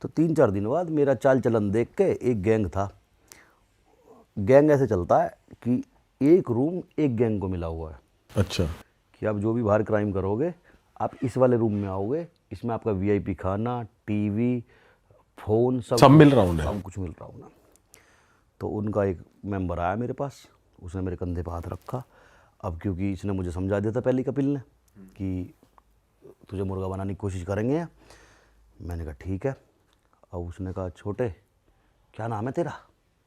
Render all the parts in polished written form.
तो 3-4 दिन बाद मेरा चाल चलन देख के एक गैंग था। गैंग ऐसे चलता है कि एक रूम एक गैंग को मिला हुआ है। अच्छा। कि आप जो भी बाहर क्राइम करोगे आप इस वाले रूम में आओगे, इसमें आपका वीआईपी खाना, टीवी, फ़ोन सब मिल रहा हूँ सब कुछ मिल रहा हूँ ना। तो उनका एक मेंबर आया मेरे पास, उसने मेरे कंधे पर हाथ रखा। अब क्योंकि इसने मुझे समझा दिया था पहले कपिल ने कि तुझे मुर्गा बनाने की कोशिश करेंगे। मैंने कहा ठीक है। अब उसने कहा छोटे क्या नाम है तेरा?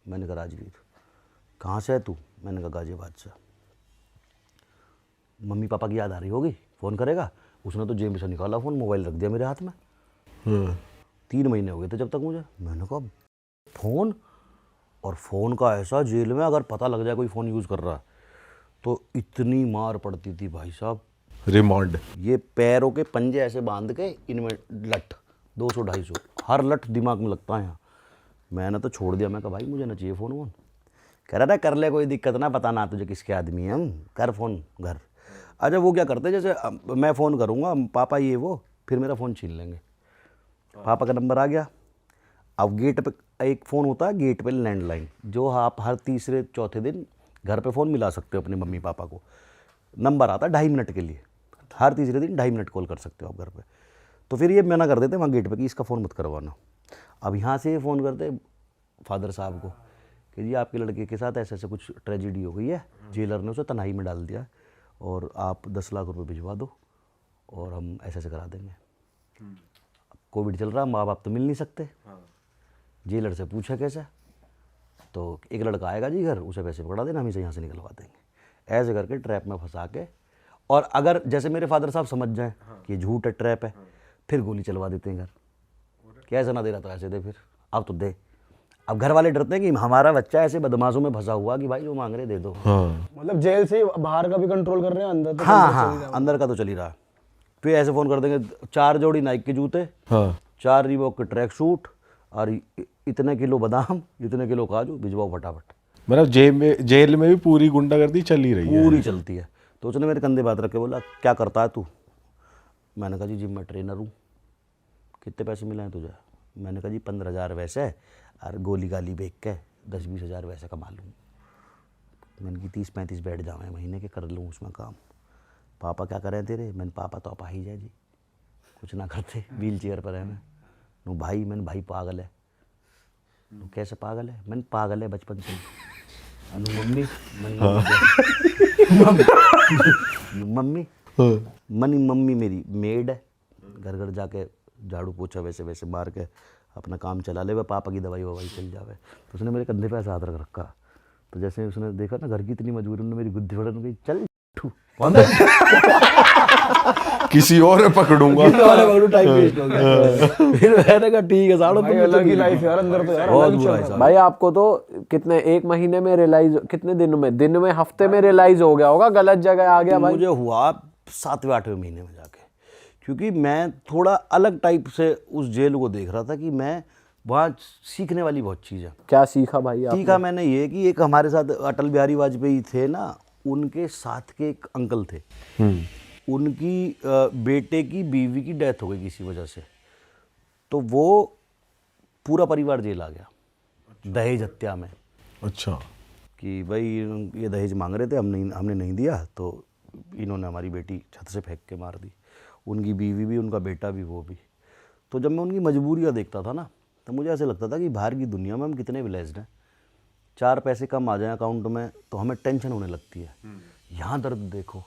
मैंने कहा राजवीर। कहाँ से है तू? मैंने कहा गाजियाबाद से। मम्मी पापा की याद आ रही होगी, फ़ोन करेगा। उसने तो जेब से निकाला फ़ोन, मोबाइल रख दिया मेरे हाथ में। 3 महीने हो गए थे जब तक मुझे। मैंने कहा फ़ोन, और फ़ोन का ऐसा, जेल में अगर पता लग जाए कोई फ़ोन यूज़ कर रहा है तो इतनी मार पड़ती थी भाई साहब। रिमांड। ये पैरों के पंजे ऐसे बांध के इनमें लठ 200-250, हर लठ दिमाग में लगता है यहाँ। मैंने तो छोड़ दिया। मैं कहा भाई मुझे ना चाहिए फ़ोन वोन। कह रहा था कर ले, कोई दिक्कत ना, पता ना तुझे किसके आदमी हैं हम, कर फ़ोन घर। अच्छा वो क्या करते, जैसे मैं फ़ोन करूँगा पापा ये वो, फिर मेरा फ़ोन छीन लेंगे। पापा का नंबर आ गया। अब गेट पे एक फ़ोन होता है, गेट पे लैंडलाइन, जो आप हर तीसरे चौथे दिन घर पे फ़ोन मिला सकते हो अपने मम्मी पापा को। नंबर आता है 2.5 मिनट के लिए, हर तीसरे दिन 2.5 मिनट कॉल कर सकते हो आप घर पे। तो फिर ये मना कर देते वहाँ गेट पे कि इसका फ़ोन मत करवाना। अब यहाँ से ये फ़ोन करते फादर साहब को कि जी आपके लड़के के साथ ऐसे ऐसे कुछ ट्रेजिडी हो गई है, जेलर ने उसे तन्हाई में डाल दिया और आप 10 लाख रुपए भिजवा दो और हम ऐसे ऐसे करा देंगे। कोविड चल रहा, माँ बाप तो मिल नहीं सकते। जेलर से पूछा कैसे, तो एक लड़का आएगा जी घर, उसे पैसे पकड़ा देना, हम इसे यहाँ से निकलवा देंगे। ऐसे करके ट्रैप में फंसा के, और अगर जैसे मेरे फादर साहब समझ जाएं कि ये झूठ है, ट्रैप है, फिर गोली चलवा देते हैं घर। क्या ऐसा ना दे रहा तो ऐसे दे, फिर अब तो दे। अब घर वाले डरते हैं कि हमारा बच्चा ऐसे बदमाशों में फंसा हुआ कि भाई जो मांग रहे दे दो। मतलब जेल से बाहर का भी कंट्रोल कर रहे हैं, अंदर तो हाँ हाँ, अंदर का तो चल ही रहा है। फिर ऐसे फ़ोन कर देंगे 4 जोड़ी नाइक के जूते, 4 रिबॉक के ट्रैक सूट और इतने किलो बादाम, इतने किलो काजू, भिजवाओ फटाफट। मतलब जेल में भी पूरी गुंडागर्दी चल ही रही है। पूरी चलती है। तो उसने मेरे कंधे बात रख के बोला क्या करता है तू? मैंने कहा जी जिम में ट्रेनर हूँ। कितने पैसे मिले हैं तुझे? मैंने कहा जी 15,000 वैसे और गोली गाली बेच के 10-20 हज़ार वैसे कमा लूँ। मैंने कि 30-35 बैठ जाए महीने के, कर लूँ उसमें काम। पापा क्या करें तेरे? मैंने पापा तो आप ही जाए जी, कुछ ना करते, व्हील चेयर पर है मैं। नो भाई, मैंने भाई पागल है। नो कैसे पागल है? मैंने पागल है बचपन से। अनु मम्मी, मम्मी मनी मम्मी मेरी मेड है, घर घर जाके झाड़ू पोछा वैसे वैसे मार के अपना काम चला ले, वह पापा की दवाई ववाई चल जावे। तो उसने मेरे कंधे पे ऐसा हाथ रख रखा। तो जैसे उसने देखा ना घर की इतनी मजबूरी, उन्होंने मेरी गुद्दी फड़न गई, चल किसी और में पकड़ूंगा। टाइम वेस्ट हो गया। फिर मैंने कहा ठीक है साड़ो, भाई अलग ही लाइफ यार, अंदर तो यार बहुत अलग ही बुरा चल है रहा साहब। भाई आपको तो कितने, 1 महीने में रियलाइज, कितने दिन में हफ्ते में रियलाइज हो गया होगा गलत जगह आ गया भाई। मुझे हुआ 7वें-8वें महीने में जाके, क्योंकि मैं थोड़ा अलग टाइप से उस जेल को देख रहा था कि मैं वहाँ सीखने वाली बहुत चीज़ है। क्या सीखा भाई आप? सीखा मैंने ये कि एक हमारे साथ अटल बिहारी वाजपेयी थे ना, उनके साथ के एक अंकल थे, उनकी बेटे की बीवी की डेथ हो गई किसी वजह से, तो वो पूरा परिवार जेल आ गया। दहेज हत्या में। अच्छा। कि भाई ये दहेज मांग रहे थे, हमने नहीं दिया, तो इन्होंने हमारी बेटी छत से फेंक के मार दी। उनकी बीवी भी, उनका बेटा भी, वो भी। तो जब मैं उनकी मजबूरियाँ देखता था ना, तो मुझे ऐसे लगता था कि बाहर की दुनिया में हम कितने ब्लेस्ड हैं। 4 पैसे कम आ जाए अकाउंट में तो हमें टेंशन होने लगती है। यहाँ दर्द देखो।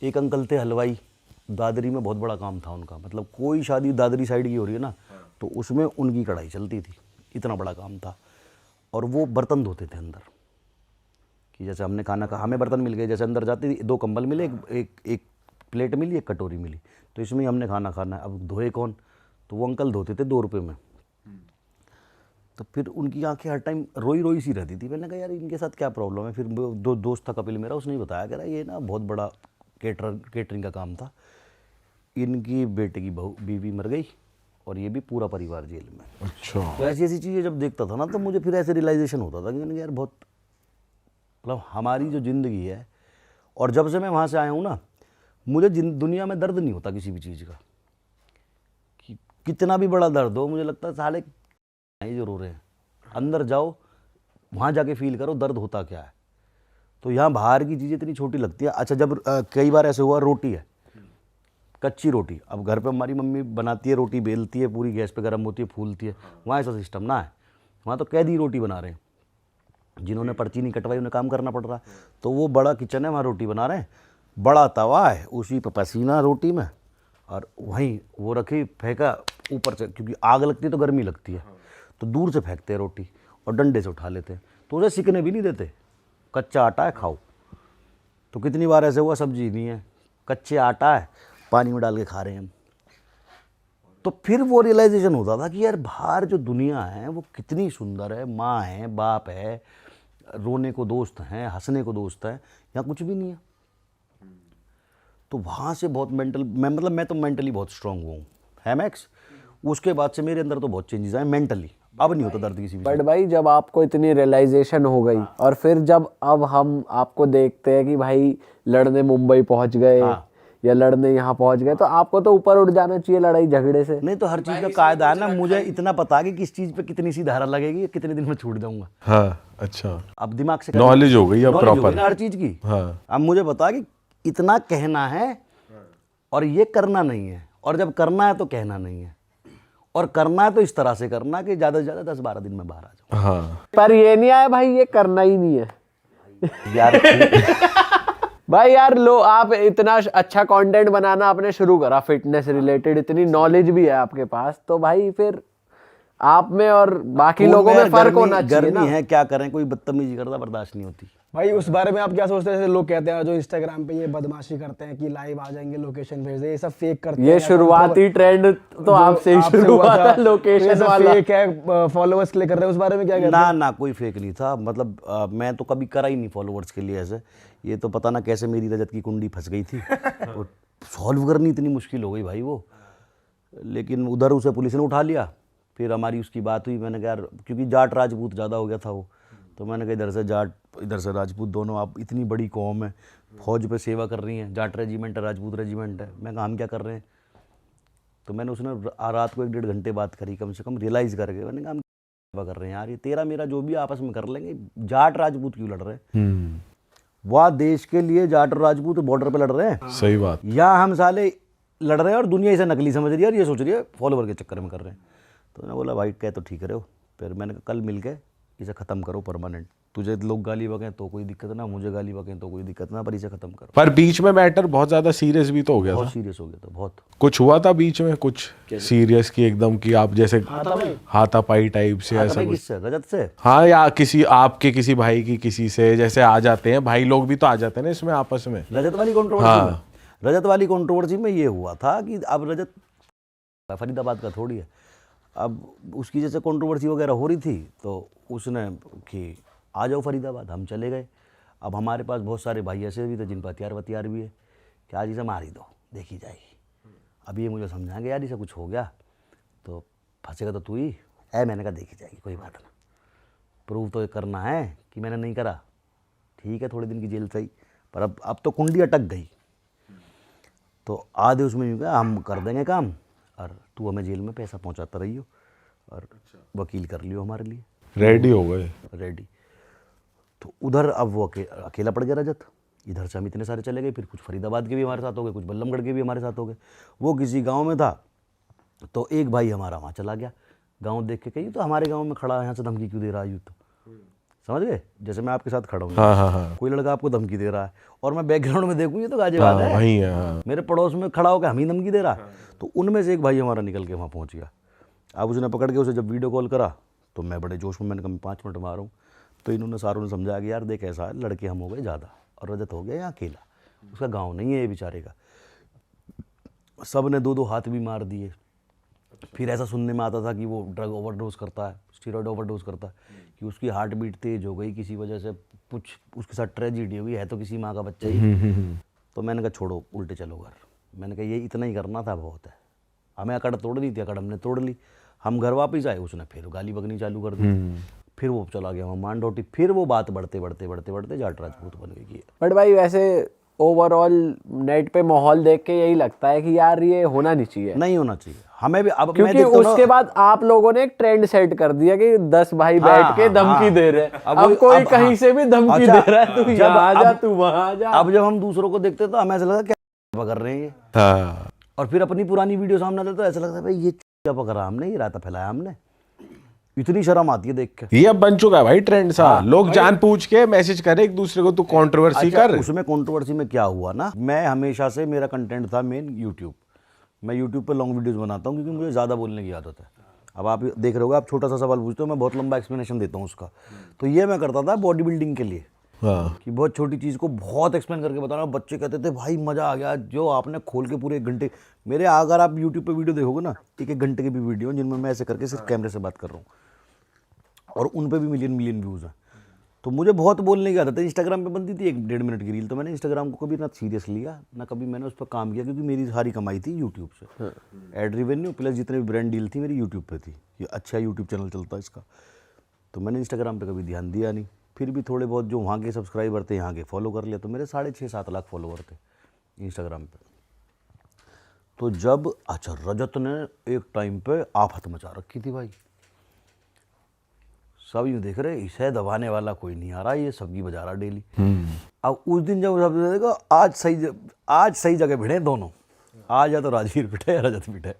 एक अंकल थे हलवाई, दादरी में बहुत बड़ा काम था उनका, मतलब कोई शादी दादरी साइड की हो रही है ना, तो उसमें उनकी कढ़ाई चलती थी, इतना बड़ा काम था। और वो बर्तन धोते थे अंदर, कि जैसे हमने खाना कहा, हमें बर्तन मिल गए, जैसे अंदर जाते 2 कंबल मिले, एक प्लेट मिली, एक कटोरी मिली, तो इसमें ही हमने खाना खाना है। अब धोए कौन? तो वो अंकल धोते थे 2 रुपये में। तो फिर उनकी आंखें हर टाइम रोई रोई सी रहती थी। मैंने कहा यार इनके साथ क्या प्रॉब्लम है? फिर दोस्त था कपिल मेरा, उसने ही बताया, कह रहा ये ना बहुत बड़ा केटरिंग का काम था, इनकी बेटे की बीवी मर गई और ये भी पूरा परिवार जेल में। अच्छा। तो ऐसी ऐसी चीज़ें जब देखता था ना, तो मुझे फिर ऐसे रियलाइजेशन होता था कि मैंने यार बहुत, मतलब हमारी जो ज़िंदगी है, और जब से मैं वहाँ से आया हूँ ना, मुझे दुनिया में दर्द नहीं होता किसी भी चीज़ का, कि कितना भी बड़ा दर्द हो, मुझे लगता है साले नहीं जरूर है, अंदर जाओ वहाँ जाके फील करो दर्द होता क्या है। तो यहाँ बाहर की चीज़ें इतनी छोटी लगती है। अच्छा, जब कई बार ऐसे हुआ, रोटी है, कच्ची रोटी, अब घर पे हमारी मम्मी बनाती है, रोटी बेलती है, पूरी गैस पे गर्म होती है, फूलती है। वहाँ ऐसा सिस्टम ना है, वहाँ तो कैदी रोटी बना रहे हैं, जिन्होंने पर्ची नहीं कटवाई उन्हें काम करना पड़ रहा है। तो वो बड़ा किचन है, वहाँ रोटी बना रहे हैं, बड़ा तवा है, उसी पे पसीना रोटी में, और वहीं वो रखी, फेंका ऊपर से, क्योंकि आग लगती है तो गर्मी लगती है, तो दूर से फेंकते हैं रोटी और डंडे से उठा लेते हैं, तो उसे सिकने भी नहीं देते। कच्चा आटा है, खाओ। तो कितनी बार ऐसे हुआ, सब्जी नहीं है, कच्चे आटा है, पानी में डाल के खा रहे हैं हम। तो फिर वो रियलाइजेशन होता था कि यार बाहर जो दुनिया है वो कितनी सुंदर है, माँ है, बाप है, रोने को दोस्त हैं, हंसने को दोस्त है, यहाँ कुछ भी नहीं है। तो वहाँ से बहुत मेंटल, मैं तो मेंटली बहुत स्ट्रांग हुआ हूँ, है मैक्स। उसके बाद से मेरे अंदर तो बहुत चेंजेस आए मेंटली, अब नहीं होता दर्द किसी भी। बट भाई जब आपको इतनी रियलाइजेशन हो गई और फिर जब अब हम आपको देखते हैं कि भाई लड़ने मुंबई पहुंच गए या लड़ने यहाँ पहुंच गए, तो आपको तो ऊपर उठ जाना चाहिए लड़ाई झगड़े से। नहीं तो हर चीज़ का कायदा है ना, मुझे इतना पता है कि किस चीज़ पे कितनी सी धारा लगेगी, कितने दिन में छूट जाऊंगा। हाँ, अच्छा, अब दिमाग से नॉलेज हो गई अब प्रॉपर हर चीज़ की। हाँ, अब मुझे पता कि इतना कहना है और ये करना नहीं है, और जब करना है तो कहना नहीं है, और करना है तो इस तरह से करना कि ज़्यादा से ज़्यादा 10-12 दिन में बाहर आ जाऊँ। हाँ, पर ये नहीं आया भाई, ये करना ही नहीं है यार भाई। यार लो, आप इतना अच्छा कंटेंट बनाना आपने शुरू करा फिटनेस रिलेटेड, इतनी नॉलेज भी है आपके पास, तो भाई फिर आप में और बाकी लोगों में फर्क होना चाहिए ना। गर्मी है, क्या करें, कोई बदतमीजी करता बर्दाश्त नहीं होती। भाई उस बारे में आप क्या सोचते हैं? जैसे लोग कहते हैं जो इंस्टाग्राम पे ये बदमाशी करते हैं कि लाइव आ जाएंगे, लोकेशन भेज दे, ये सब फेक करते हैं। ये शुरुआती ट्रेंड तो आपसे ही शुरू हुआ था, लोकेशन वाला फेक है, फॉलोअर्स के लिए कर रहे हैं। उस बारे में क्या कहते हैं? ना कोई फेक नहीं था, मतलब मैं तो कभी करा ही नहीं फॉलोअर्स के लिए ऐसे। ये तो पता ना कैसे मेरी रजत की कुंडी फंस गई थी, तो सॉल्व करनी इतनी मुश्किल हो गई भाई वो। लेकिन उधर उसे पुलिस ने उठा लिया, फिर हमारी उसकी बात हुई, मैंने कहा यार, क्योंकि जाट राजपूत ज़्यादा हो गया था वो, तो मैंने कहा इधर से जाट इधर से राजपूत दोनों, आप इतनी बड़ी कौम है, फौज पे सेवा कर रही हैं, जाट रेजिमेंट है, राजपूत रेजिमेंट है, मैं कहा हम क्या कर रहे हैं। तो मैंने उसने रात को 1-1.5 घंटे बात करी कम से कम, रियलाइज़ करके। मैंने कहा हम सेवा कर रहे हैं यार, ये तेरा मेरा जो भी आपस में कर लेंगे, जाट राजपूत क्यों लड़ रहे हैं? वह देश के लिए जाट और राजपूत बॉर्डर पे लड़ रहे हैं, सही बात। यहाँ हम साले लड़ रहे हैं और दुनिया इसे नकली समझ रही है और ये सोच रही है फॉलोवर के चक्कर में कर रहे हैं। तो मैंने बोला भाई कह तो ठीक रहे हो। फिर मैंने कहा कल मिल के इसे ख़त्म करो परमानेंट। तुझे लोग गाली बकें तो कोई दिक्कत ना, मुझे गाली बकें तो कोई दिक्कत ना, पर इसे ख़त्म करो। पर बीच में मैटर बहुत ज़्यादा सीरियस भी तो हो गया बहुत था। सीरियस हो गया था, बहुत। कुछ हुआ था बीच में, कुछ सीरियस की एकदम कि आप जैसे हाथापाई टाइप से ऐसा कुछ? किससे? रजत से? हाँ, या किसी आपके किसी भाई की किसी से, जैसे आ जाते हैं भाई लोग भी तो आ जाते हैं ना इसमें आपस में। रजत वाली कंट्रोवर्सी में, रजत वाली कंट्रोवर्सी में ये हुआ था कि अब रजत फरीदाबाद का थोड़ी है, अब उसकी जैसे कंट्रोवर्सी वगैरह हो रही थी, तो उसने कि आ जाओ फरीदाबाद, हम चले गए। अब हमारे पास बहुत सारे भाई ऐसे भी थे जिन पर हथियार भी है कि आज इसे मार ही दो, देखी जाएगी। अब ये मुझे समझाएंगे यार इसे कुछ हो गया तो फंसेगा तो तू ही है। मैंने कहा देखी जाएगी, कोई बात ना, प्रूव तो ये करना है कि मैंने नहीं करा। ठीक है, थोड़े दिन की जेल सही, पर अब तो कुंडी अटक गई। तो आधे उसमें यूँ कहा हम कर देंगे काम, और तू हमें जेल में पैसा पहुंचाता रहियो और वकील कर लियो हमारे लिए। रेडी हो गए? रेडी। तो उधर अब वो अकेला पड़ गया रजत। इधर से हम इतने सारे चले गए, फिर कुछ फरीदाबाद के भी हमारे साथ हो गए, कुछ बल्लमगढ़ के भी हमारे साथ हो गए। वो किसी गांव में था, तो एक भाई हमारा वहाँ चला गया, गांव देख के कही तो हमारे गांव में खड़ा है, यहाँ से धमकी क्यों दे रहा है? यूँ तो समझ गए, जैसे मैं आपके साथ खड़ा हूँ, हाँ। कोई लड़का आपको धमकी दे रहा है और मैं बैकग्राउंड में देखूँ ये तो गाजियाबाद है, वही है। हाँ। मेरे पड़ोस में खड़ा होकर हम ही धमकी दे रहा है। तो उनमें से एक भाई हमारा निकल के वहाँ पहुँच गया। अब उसने पकड़ के उसे जब वीडियो कॉल करा तो मैं बड़े जोश में, मैंने कहा 5 मिनट में आ रहा हूँ। तो इन्होंने सारों ने समझाया कि यार देख ऐसा है, लड़के हम हो गए ज़्यादा और रजत हो गया यहाँ अकेला, उसका गाँव नहीं है ये बेचारे का। सब ने 2-2 हाथ भी मार दिए। फिर ऐसा सुनने में आता था कि वो ड्रग ओवरडोज करता है, स्टीरॉयड ओवरडोज करता है, कि उसकी हार्ट बीट तेज हो गई किसी वजह से, कुछ उसके साथ ट्रेजिडी हुई है, तो किसी माँ का बच्चा ही। तो मैंने कहा छोड़ो, उल्टे चलो घर। मैंने कहा ये इतना ही करना था, बहुत है। हमें अकड़ तोड़ दी थी, अकड़ हमने तोड़ ली। हम घर वापस आए, उसने फिर गाली बकनी चालू कर दी। फिर वो चला गया वहाँ मांडोटी। फिर वो बात बढ़ते बढ़ते जाट राजपूत बन गई। बट भाई वैसे ओवरऑल नेट पे माहौल देख के यही लगता है कि यार ये होना नहीं चाहिए, नहीं होना चाहिए हमें भी। अब मैं क्योंकि देखता हूँ ना- उसके बाद आप लोगों ने एक ट्रेंड सेट कर दिया कि 10 भाई हाँ, बैठ के धमकी हाँ। दे रहे हैं, अब अब वो- कोई अब कहीं हाँ। से भी धमकी अच्छा, दे रहा है, तू जब यहाँ आ जा, अब- तू वहां आ जा। अब जब हम दूसरों को देखते हैं तो हमें ऐसा लगता है क्या पकड़ रहे हैं ये, हाँ और फिर अपनी पुरानी वीडियो सामने आते तो ऐसा लगता है भाई ये क्या पकड़ा हमने, ये रायता फैलाया हमने। इतनी शर्म आती है देख के। ये अब बन चुका है भाई ट्रेंड सा, लोग जान पूछ के मैसेज करे एक दूसरे को, तू कंट्रोवर्सी अच्छा, कर। उसमें कंट्रोवर्सी में क्या हुआ ना, मैं हमेशा से मेरा कंटेंट था मेन यूट्यूब। मैं यूट्यूब पे लॉन्ग वीडियोस बनाता हूँ क्योंकि मुझे ज़्यादा बोलने की आदत है। अब आप देख रहे होगे, आप छोटा सा सवाल पूछते हो मैं बहुत लंबा एक्सप्लेनेशन देता हूँ उसका। तो ये मैं करता था बॉडी बिल्डिंग के लिए, हाँ कि बहुत छोटी चीज़ को बहुत एक्सप्लेन करके बताना। बच्चे कहते थे भाई मज़ा आ गया जो आपने खोल के पूरे 1 घंटे मेरे, अगर आप यूट्यूब पे वीडियो देखोगे ना 1-1 घंटे की भी वीडियो जिनमें मैं ऐसे करके सिर्फ कैमरे से बात कर रहा हूँ, और उन पे भी मिलियन व्यूज़ हैं। तो मुझे बहुत बोलने की आदत है। इंस्टाग्राम पे बनती थी 1-1.5 मिनट की रील, तो मैंने इंस्टाग्राम को कभी ना सीरियस लिया ना कभी मैंने उस पर काम किया, क्योंकि मेरी सारी कमाई थी यूट्यूब से। एड रेवेन्यू प्लस जितने भी ब्रांड डील थी मेरी यूट्यूब पे थी, ये अच्छा यूट्यूब चैनल चलता है इसका। तो मैंने इंस्टाग्राम पे कभी ध्यान दिया नहीं। फिर भी थोड़े बहुत जो वहाँ के सब्सक्राइबर थे यहाँ के फॉलो कर लिया, तो मेरे 6.5-7 लाख फॉलोवर थे इंस्टाग्राम पे। तो जब अच्छा रजत ने एक टाइम पे आफत मचा रखी थी भाई, सब यूँ देख रहे इसे दबाने वाला कोई नहीं आ रहा, ये सबकी बजा रहा डेली। अब उस दिन जब सब देखो आज सही जगह भिड़े दोनों, आज या तो राजवीर पिटे या रजत पिटे।